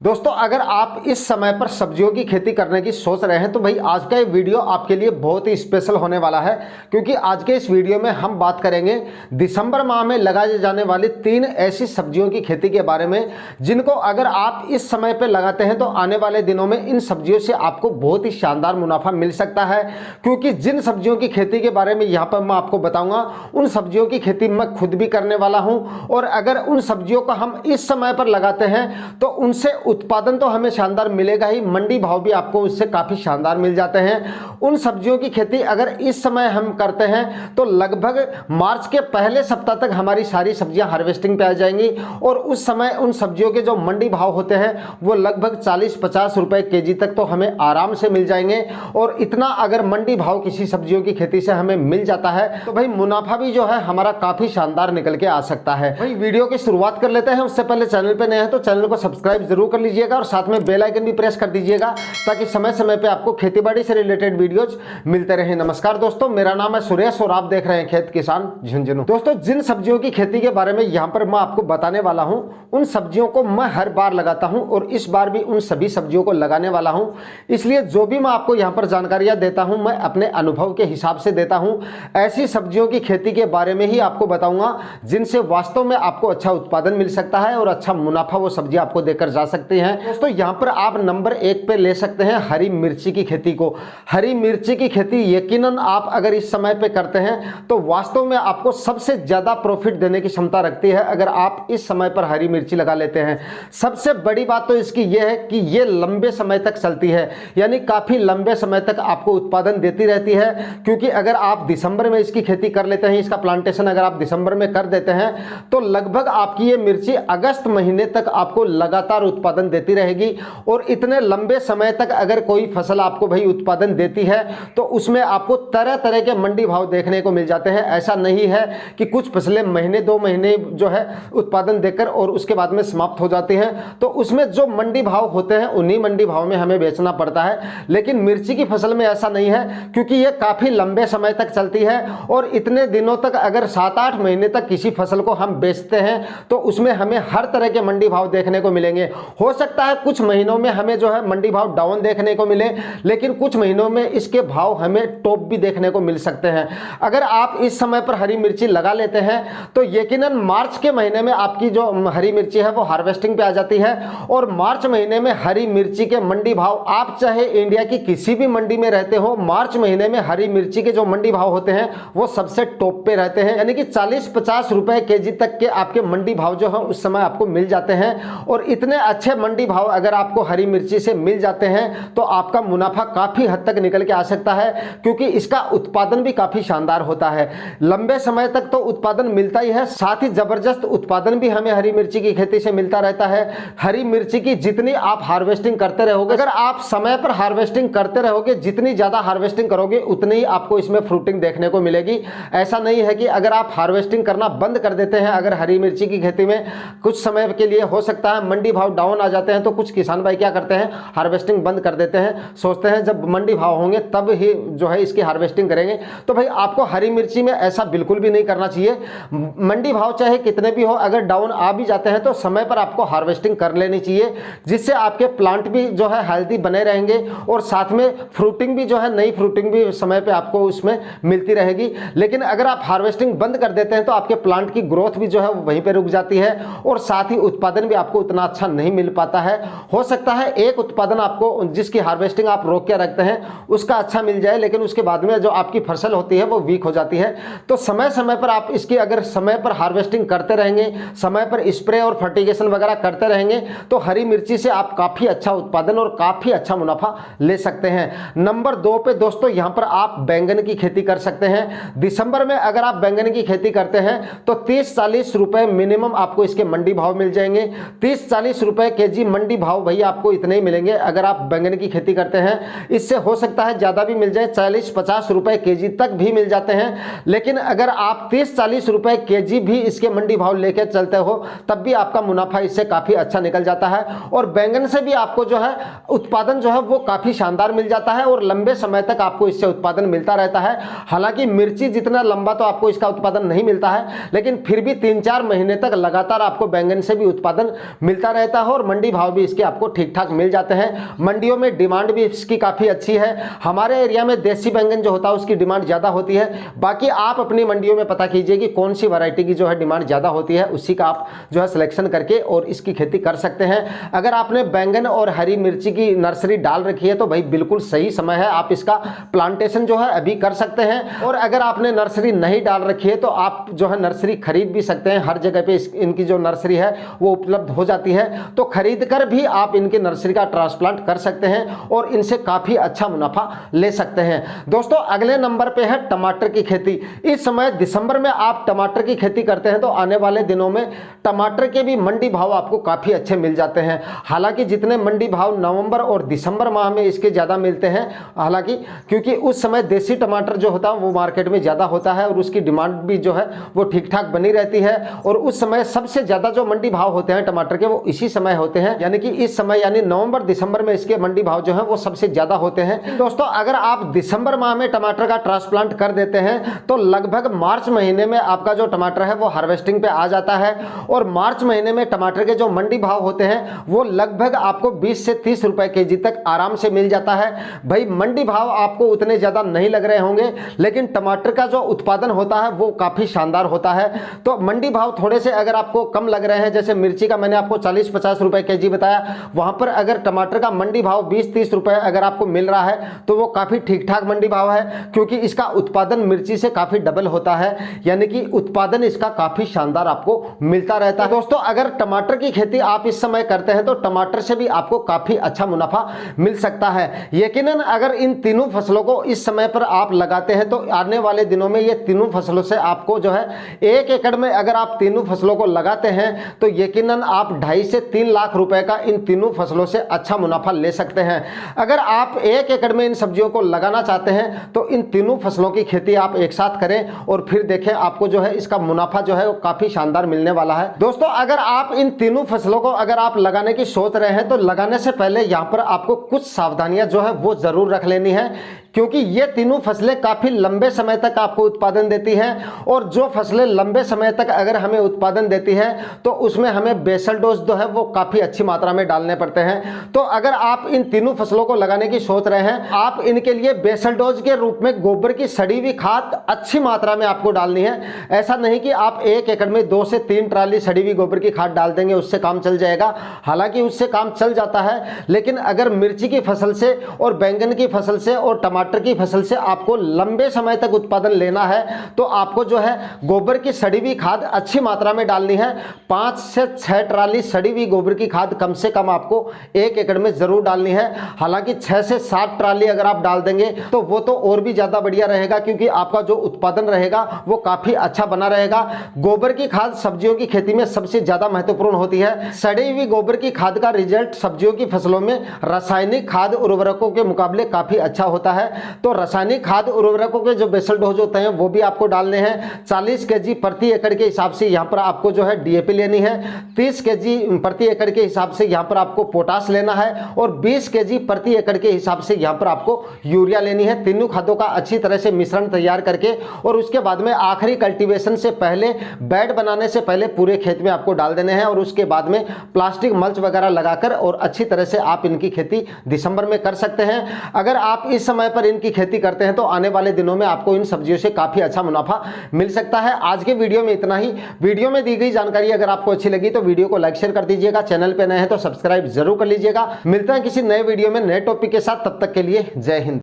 दोस्तों, अगर आप इस समय पर सब्जियों की खेती करने की सोच रहे हैं तो भाई आज का ये वीडियो आपके लिए बहुत ही स्पेशल होने वाला है, क्योंकि आज के इस वीडियो में हम बात करेंगे दिसंबर माह में लगाई जाने वाली 3 ऐसी सब्जियों की खेती के बारे में जिनको अगर आप इस समय पर लगाते हैं तो आने वाले दिनों में इन सब्जियों से आपको बहुत ही शानदार मुनाफा मिल सकता है। क्योंकि जिन सब्जियों की खेती के बारे में यहाँ पर मैं आपको बताऊंगा उन सब्जियों की खेती मैं खुद भी करने वाला हूँ, और अगर उन सब्जियों को हम इस समय पर लगाते हैं तो उनसे उत्पादन तो हमें शानदार मिलेगा ही, मंडी भाव भी आपको उससे काफ़ी शानदार मिल जाते हैं। उन सब्जियों की खेती अगर इस समय हम करते हैं तो लगभग मार्च के पहले सप्ताह तक हमारी सारी सब्जियां हार्वेस्टिंग पे आ जाएंगी, और उस समय उन सब्जियों के जो मंडी भाव होते हैं वो लगभग 40-50 रुपए केजी तक तो हमें आराम से मिल जाएंगे। और इतना अगर मंडी भाव किसी सब्जियों की खेती से हमें मिल जाता है तो भाई मुनाफा भी जो है हमारा काफ़ी शानदार निकल के आ सकता है। भाई वीडियो की शुरुआत कर लेते हैं। उससे पहले चैनल पर नए हैं तो चैनल को सब्सक्राइब जरूर कर लीजिएगा और साथ में बेल आइकन भी प्रेस कर दीजिएगा ताकि समय समय पे आपको खेतीबाड़ी से रिलेटेड वीडियोज मिलते रहें। नमस्कार दोस्तों, मेरा नाम है सुरेश और आप देख रहे हैं खेत किसान झुंझुनू। दोस्तों, जिन सब्जियों की खेती के बारे में यहाँ पर मैं आपको बताने वाला हूँ उन सब्जियों को मैं हर बार लगाता हूँ और इस बार भी उन सभी सब्जियों को लगाने वाला हूँ। इसलिए जो भी मैं आपको यहाँ पर जानकारियाँ देता हूँ मैं अपने अनुभव के हिसाब से देता हूँ। ऐसी सब्जियों की खेती के बारे में ही आपको बताऊंगा जिनसे वास्तव में आपको अच्छा उत्पादन मिल सकता है और अच्छा मुनाफा वो सब्जी आपको देकर जा सकती हैं। दोस्तों, यहाँ पर आप नंबर 1 पे ले सकते हैं हरी मिर्ची की खेती को। हरी मिर्ची की खेती यकीनन आप अगर इस समय पे करते हैं तो वास्तव में आपको सबसे ज़्यादा प्रॉफिट देने की क्षमता रखती है अगर आप इस समय पर हरी मिर्ची लगा लेते हैं। सबसे बड़ी बात तो इसकी यह है कि ये लंबे समय तक चलती है, यानी काफ़ी लंबे समय तक आपको उत्पादन देती रहती है। क्योंकि अगर आप दिसंबर में इसकी खेती कर लेते हैं, इसका प्लांटेशन अगर आप दिसंबर में कर देते हैं तो लगभग आपकी ये मिर्ची अगस्त महीने तक आपको लगातार उत्पादन देती रहेगी। और इतने लंबे समय तक अगर कोई फसल आपको भाई उत्पादन देती है तो उसमें आपको तरह तरह के मंडी भाव देखने को मिल जाते हैं। ऐसा नहीं है कि कुछ फसलें महीने 2 महीने जो है उत्पादन देकर और उसके बाद में समाप्त हो जाती हैं, तो उसमें जो मंडी भाव होते हैं उन्हीं मंडी भाव में हमें बेचना पड़ता है। लेकिन मिर्ची की फसल में ऐसा नहीं है, क्योंकि ये काफ़ी लंबे समय तक चलती है और इतने दिनों तक अगर 7-8 महीने तक किसी फसल को हम बेचते हैं तो उसमें हमें हर तरह के मंडी भाव देखने को मिलेंगे। हो सकता है कुछ महीनों में हमें जो है मंडी भाव डाउन देखने को मिले, लेकिन कुछ महीनों में इसके भाव हमें टॉप भी देखने को मिल सकते हैं। अगर आप इस समय पर हरी मिर्ची लगा लेते हैं तो यकीनन मार्च के महीने में आपकी जो हरी मिर्ची है वो हार्वेस्टिंग पे आ जाती है, और मार्च महीने में हरी मिर्ची के मंडी भाव आप चाहे इंडिया की किसी भी मंडी में रहते हो, मार्च महीने में हरी मिर्ची के जो मंडी भाव होते हैं वो सबसे टॉप पे रहते हैं। यानी कि 40-50 रुपए केजी तक के आपके मंडी भाव जो है उस समय आपको मिल जाते हैं। और इतने अच्छे मंडी भाव अगर आपको हरी मिर्ची से मिल जाते हैं तो आपका मुनाफा काफ़ी हद तक निकल के आ सकता है, क्योंकि इसका उत्पादन भी काफ़ी शानदार होता है। लंबे समय तक तो उत्पादन मिलता ही है, साथ ही ज़बरदस्त उत्पादन भी हमें हरी मिर्ची की खेती से मिलता रहता है। हरी मिर्ची की जितनी आप हार्वेस्टिंग करते रहोगे, अगर आप समय पर हार्वेस्टिंग करते रहोगे, जितनी ज़्यादा हार्वेस्टिंग करोगे उतनी ही आपको इसमें फ्रूटिंग देखने को मिलेगी। ऐसा नहीं है कि अगर आप हार्वेस्टिंग करना बंद कर देते हैं अगर हरी मिर्ची की खेती में, कुछ समय के लिए हो सकता है मंडी भाव डाउन आ जाते हैं तो कुछ किसान भाई क्या करते हैं, हार्वेस्टिंग बंद कर देते हैं, सोचते हैं जब मंडी भाव होंगे तब ही जो है इसकी हार्वेस्टिंग करेंगे। तो भाई आपको हरी मिर्ची में ऐसा बिल्कुल भी नहीं करना चाहिए। मंडी भाव चाहे कितने भी हो, अगर डाउन आ भी जाते हैं तो समय पर आपको हार्वेस्टिंग कर लेनी चाहिए, जिससे आपके प्लांट भी जो है हेल्दी बने रहेंगे और साथ में फ्रूटिंग भी जो है नई फ्रूटिंग भी समय पर आपको उसमें मिलती रहेगी। लेकिन अगर आप हार्वेस्टिंग बंद कर देते हैं तो आपके प्लांट की ग्रोथ भी जो है वहीं पर रुक जाती है और साथ ही उत्पादन भी आपको उतना अच्छा नहीं मिल पाता है। हो सकता है एक उत्पादन आपको जिसकी हार्वेस्टिंग आप रोक के रखते हैं उसका अच्छा मिल जाए, लेकिन उसके बाद में जो आपकी फसल होती है वो वीक हो जाती है। तो समय समय पर आप इसकी अगर समय पर हार्वेस्टिंग करते रहेंगे, समय पर स्प्रे और फर्टिगेशन वगैरह करते रहेंगे तो हरी मिर्ची से आप काफ़ी अच्छा उत्पादन और काफ़ी अच्छा मुनाफा ले सकते हैं। नंबर 2 पे दोस्तों यहाँ पर आप बैंगन की खेती कर सकते हैं। दिसंबर में अगर आप बैंगन की खेती करते हैं तो 30-40 रुपए मिनिमम आपको इसके मंडी भाव मिल जाएंगे। 30-40 रुपए केजी मंडी भाव भैया आपको इतने ही मिलेंगे अगर आप बैंगन की खेती करते हैं। इससे हो सकता है ज़्यादा भी मिल जाए, 40-50 रुपए केजी तक भी मिल जाते हैं। लेकिन अगर आप 30-40 रुपए केजी भी इसके मंडी भाव लेकर चलते हो तब भी आपका मुनाफा इससे काफ़ी अच्छा निकल जाता है। और बैंगन से भी आपको जो है उत्पादन जो है वो काफ़ी शानदार मिल जाता है और लंबे समय तक आपको इससे उत्पादन मिलता रहता है। हालांकि मिर्ची जितना लंबा तो आपको इसका उत्पादन नहीं मिलता है, लेकिन फिर भी 3-4 महीने तक लगातार आपको बैंगन से भी उत्पादन मिलता रहता है और मंडी भाव भी इसके आपको ठीक ठाक मिल जाते हैं। मंडियों में डिमांड भी इसकी काफ़ी अच्छी है। हमारे एरिया में देसी बैंगन जो होता है उसकी डिमांड ज़्यादा होती है। बाकी आप अपनी मंडियों में पता कीजिए कि कौन सी वैरायटी की जो है डिमांड ज़्यादा होती है, उसी का आप जो है सिलेक्शन करके और इसकी खेती कर सकते हैं। अगर आपने बैंगन और हरी मिर्ची की नर्सरी डाल रखी है तो भाई बिल्कुल सही समय है, आप इसका प्लांटेशन जो है अभी कर सकते हैं। और अगर आपने नर्सरी नहीं डाल रखी है तो आप जो है नर्सरी खरीद भी सकते हैं। हर जगह पे इनकी जो नर्सरी है वो उपलब्ध हो जाती है, तो खरीद कर भी आप इनकी नर्सरी का ट्रांसप्लांट कर सकते हैं और इनसे काफ़ी अच्छा मुनाफा ले सकते हैं। दोस्तों अगले नंबर पे है टमाटर की खेती। इस समय दिसंबर में आप टमाटर की खेती करते हैं तो आने वाले दिनों में टमाटर के भी मंडी भाव आपको काफ़ी अच्छे मिल जाते हैं। हालांकि जितने मंडी भाव नवंबर और दिसंबर माह में इसके ज़्यादा मिलते हैं, हालांकि क्योंकि उस समय देसी टमाटर जो होता है वो मार्केट में ज़्यादा होता है और उसकी डिमांड भी जो है वो ठीक ठाक बनी रहती है। और उस समय सबसे ज़्यादा जो मंडी भाव होते हैं टमाटर के वो इसी समय होते हैं, यानी कि इस समय यानी नवंबर दिसंबर में इसके मंडी भाव जो है वो सबसे ज़्यादा होते हैं। दोस्तों अगर आप दिसंबर माह में टमाटर का ट्रांसप्लांट कर देते हैं तो लगभग मार्च महीने में आपका जो टमाटर है वो हार्वेस्टिंग पे आ जाता है। और मार्च महीने में टमाटर के जो मंडी भाव होते हैं वो लगभग आपको 20 से 30 रुपए केजी तक आराम से मिल जाता है। भाई मंडी भाव आपको उतने ज़्यादा नहीं लग रहे होंगे, लेकिन टमाटर का जो उत्पादन होता है वो काफ़ी शानदार होता है। तो मंडी भाव थोड़े से अगर आपको कम लग रहे हैं, जैसे मिर्ची का मैंने आपको 40-50 रुपए केजी बताया, वहाँ पर अगर टमाटर का मंडी भाव 20-30 रुपए अगर आपको मिल रहा है तो वो काफ़ी ठीक ठाक मंडी भाव है, क्योंकि इसका उत्पादन मिर्ची से काफ़ी डबल होता है, यानी कि उत्पादन इसका काफ़ी शानदार आपको मिलता रहता है। दोस्तों अगर टमाटर की खेती आप इस समय करते हैं तो टमाटर से भी आपको काफ़ी अच्छा मुनाफा मिल सकता है। यकीनन अगर इन तीनों फसलों को इस समय पर आप लगाते हैं तो आने वाले दिनों में ये तीनों फसलों से आपको जो है 1 एकड़ में अगर आप तीनों फसलों को लगाते हैं तो यकीनन आप 2.5 से 3 लाख रुपए का इन तीनों फसलों से अच्छा मुनाफा ले सकते हैं। अगर आप 1 एकड़ में इन सब्जियों को लगाना चाहते हैं तो इन तीनों फसलों की खेती आप एक साथ करें और फिर देखें आपको जो है इसका मुनाफा जो है वो काफ़ी शानदार मिलने वाला है। दोस्तों अगर आप इन तीनों फसलों को अगर आप लगाने की सोच रहे हैं तो लगाने से पहले यहाँ पर आपको कुछ सावधानियां जो है वो ज़रूर रख लेनी है, क्योंकि ये तीनों फसलें काफ़ी लंबे समय तक आपको उत्पादन देती हैं। और जो फसलें लंबे समय तक अगर हमें उत्पादन देती हैं तो उसमें हमें बेसल डोज जो है वो काफ़ी अच्छी मात्रा में डालने पड़ते हैं। तो अगर आप इन तीनों फसलों को लगाने की सोच रहे हैं, आप इनके लिए बेसल डोज के रूप में गोबर की सड़ी हुई खाद अच्छी मात्रा में आपको डालनी है। ऐसा नहीं कि आप 1 एकड़ में 2 से 3 ट्राली सड़ी हुई गोबर की खाद डाल देंगे उससे काम चल जाएगा। हालांकि उससे काम चल जाता है, लेकिन अगर मिर्ची की फसल से और बैंगन की फसल से और टमाटर की फसल से आपको लंबे समय तक उत्पादन लेना है तो आपको जो है गोबर की सड़ी हुई खाद अच्छी मात्रा में डालनी है। 5 से 6 ट्राली सड़ी हुई गोबर की खाद कम से कम आपको 1 एकड़ में जरूर डालनी है। हालांकि 6 से 7 ट्राली अगर आप डाल देंगे तो वो तो और भी ज्यादा बढ़िया रहेगा, क्योंकि आपका जो उत्पादन रहेगा वो काफी अच्छा बना रहेगा। गोबर की खाद सब्जियों की खेती में सबसे ज्यादा महत्वपूर्ण होती है। सड़ी हुई गोबर की खाद का रिजल्ट सब्जियों की फसलों में रासायनिक खाद उर्वरकों के मुकाबले काफी अच्छा होता है। तो रासायनिक खाद उर्वरकों के जो बेसल डोज होते हैं वो भी आपको डालने हैं। 40 केजी प्रति एकड़ के हिसाब से यहाँ पर आपको जो है डीएपी लेनी है, 30 केजी प्रति एकड़ के हिसाब से यहाँ पर आपको पोटास लेना है और 20 केजी प्रति एकड़ के हिसाब से यहाँ पर आपको यूरिया लेनी है। तीनों खादों का अच्छी तरह से मिश्रण तैयार करके और उसके बाद में आखिरी कल्टीवेशन से पहले, बेड बनाने से पहले पूरे खेत में आपको डाल देने हैं और उसके बाद में प्लास्टिक मल्च वगैरह लगाकर और अच्छी तरह से आप इनकी खेती दिसंबर में कर सकते हैं। अगर आप इस समय पर इनकी खेती करते हैं तो आने वाले दिनों में आपको इन सब्जियों से काफी अच्छा मुनाफा मिल सकता है। आज के वीडियो में इतना ही। वीडियो में दी गई जानकारी अगर आपको अच्छी लगी तो वीडियो को लाइक शेयर कर दीजिएगा। चैनल पे नए हैं तो सब्सक्राइब जरूर कर लीजिएगा। मिलते हैं किसी नए वीडियो में नए टॉपिक के साथ, तब तक के लिए जय हिंद।